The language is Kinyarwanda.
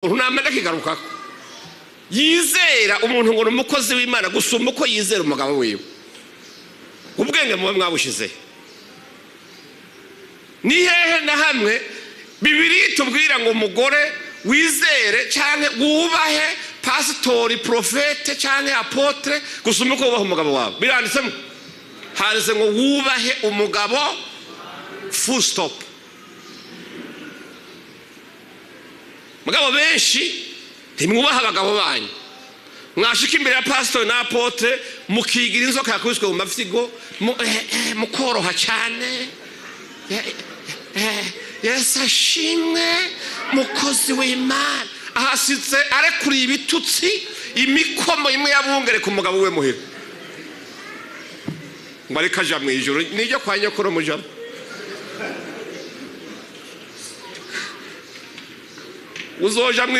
unamenda kigarukako yizera umuntu ngo umukozi w'Imana gusumba uko yizera umugabo wiwe. Ubwenge muwe mwabushize ni hehe na hamwe Bibiri tubwira ngo umugore wizere canke wubahe pastori profete canke apotre gusumba uko wubaha umugabo wawe? Biranditsemo handitse ngo wubahe umugabo full stop. Mugabo benshi ntimwubaha abagabo banyu, mwashika imbere ya pastor na apotre mukigira inzoka yakubiswe mu mafyigo mukoroha cyane. Yesu ashimwe mukozi w'Imana ahasitse arekuriye ibitutsi imikomo imwe yabungere ku mugabo we muhira ngo ariko aja mu ijuru nijya kwa nyokuru mujabo. Uzoja